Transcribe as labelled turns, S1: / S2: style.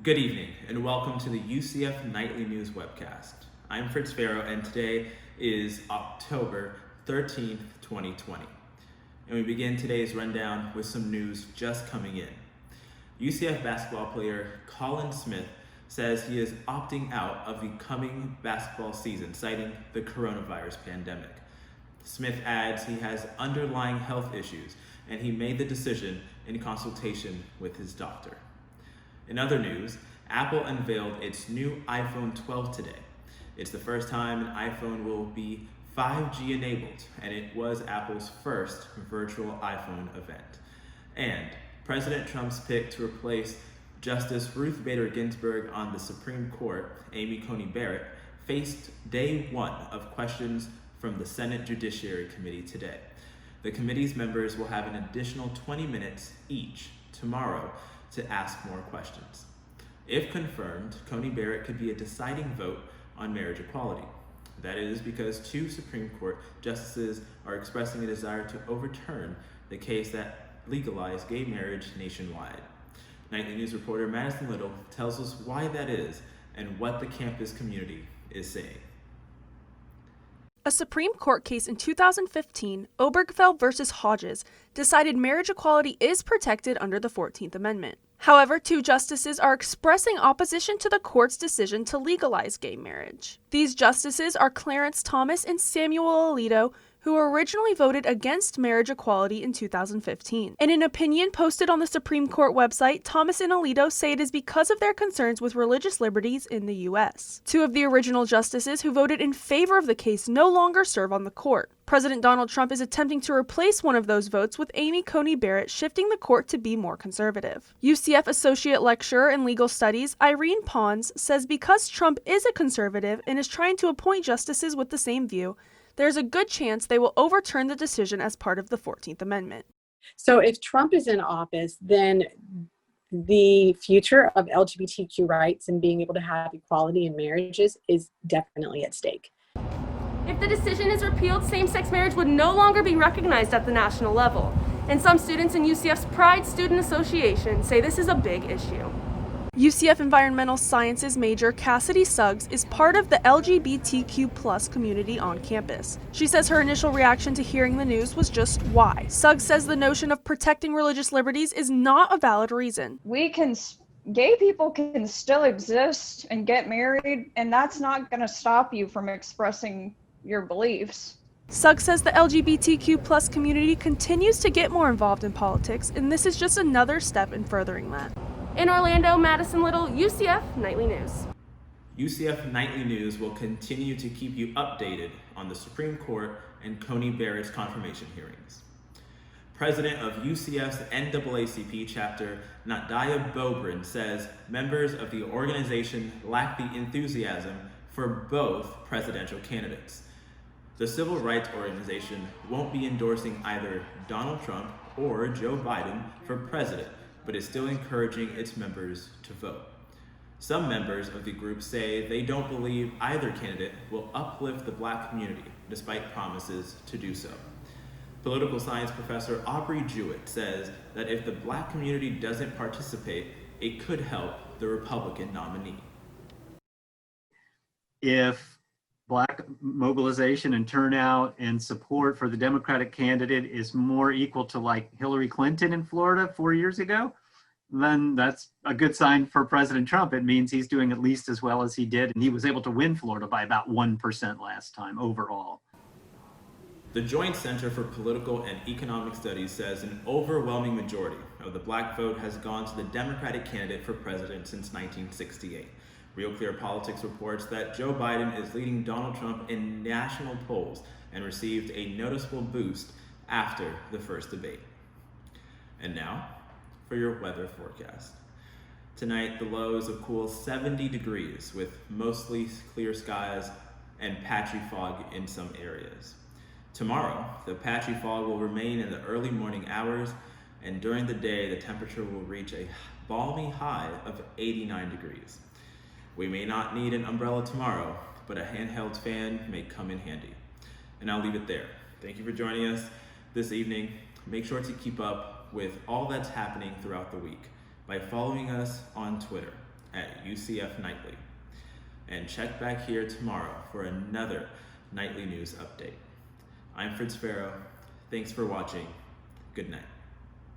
S1: Good evening, and welcome to the UCF Knightly News webcast. I'm Fritz Farrow, and today is October 13th, 2020. And we begin today's rundown with some news just coming in. UCF basketball player Colin Smith says he is opting out of the coming basketball season, citing the coronavirus pandemic. Smith adds he has underlying health issues, and he made the decision in consultation with his doctor. In other news, Apple unveiled its new iPhone 12 today. It's the first time an iPhone will be 5G enabled, and it was Apple's first virtual iPhone event. And President Trump's pick to replace Justice Ruth Bader Ginsburg on the Supreme Court, Amy Coney Barrett, faced day one of questions from the Senate Judiciary Committee today. The committee's members will have an additional 20 minutes each tomorrow to ask more questions. If confirmed, Coney Barrett could be a deciding vote on marriage equality. That is because two Supreme Court justices are expressing a desire to overturn the case that legalized gay marriage nationwide. Nightly News reporter Matison Little tells us why that is and what the campus community is saying.
S2: A Supreme Court case in 2015, Obergefell v. Hodges, decided marriage equality is protected under the 14th Amendment. However, two justices are expressing opposition to the court's decision to legalize gay marriage. These justices are Clarence Thomas and Samuel Alito, who originally voted against marriage equality in 2015. In an opinion posted on the Supreme Court website, Thomas and Alito say it is because of their concerns with religious liberties in the U.S. Two of the original justices who voted in favor of the case no longer serve on the court. President Donald Trump is attempting to replace one of those votes with Amy Coney Barrett, shifting the court to be more conservative. UCF Associate Lecturer in Legal Studies, Irene Pons, says because Trump is a conservative and is trying to appoint justices with the same view, there's a good chance they will overturn the decision as part of the 14th Amendment.
S3: So if Trump is in office, then the future of LGBTQ rights and being able to have equality in marriages is definitely at stake.
S4: If the decision is repealed, same-sex marriage would no longer be recognized at the national level. And some students in UCF's Pride Student Association say this is a big issue.
S2: UCF Environmental Sciences major Cassidy Suggs is part of the LGBTQ+ community on campus. She says her initial reaction to hearing the news was just why. Suggs says the notion of protecting religious liberties is not a valid reason.
S5: Gay people can still exist and get married, and that's not going to stop you from expressing your beliefs.
S2: Suggs says the LGBTQ+ community continues to get more involved in politics, and this is just another step in furthering that.
S4: In Orlando, Matison Little, UCF Nightly News.
S1: UCF Nightly News will continue to keep you updated on the Supreme Court and Coney Barrett's confirmation hearings. President of UCF's NAACP chapter, Nadia Bobrin, says members of the organization lack the enthusiasm for both presidential candidates. The civil rights organization won't be endorsing either Donald Trump or Joe Biden for president, but is still encouraging its members to vote. Some members of the group say they don't believe either candidate will uplift the Black community, despite promises to do so. Political science professor Aubrey Jewett says that if the Black community doesn't participate, it could help the Republican nominee.
S6: If Black mobilization and turnout and support for the Democratic candidate is more equal to like Hillary Clinton in Florida 4 years ago, then that's a good sign for President Trump. It means he's doing at least as well as he did, and he was able to win Florida by about 1% last time overall.
S1: The Joint Center for Political and Economic Studies says an overwhelming majority of the Black vote has gone to the Democratic candidate for president since 1968. Real Clear Politics reports that Joe Biden is leading Donald Trump in national polls and received a noticeable boost after the first debate. And now, for your weather forecast. Tonight, the low is a cool 70 degrees with mostly clear skies and patchy fog in some areas. Tomorrow, the patchy fog will remain in the early morning hours, and during the day, the temperature will reach a balmy high of 89 degrees. We may not need an umbrella tomorrow, but a handheld fan may come in handy. And I'll leave it there. Thank you for joining us this evening. Make sure to keep up with all that's happening throughout the week by following us on Twitter at UCF Knightly. And check back here tomorrow for another nightly news update. I'm Fritz Farrow. Thanks for watching. Good night.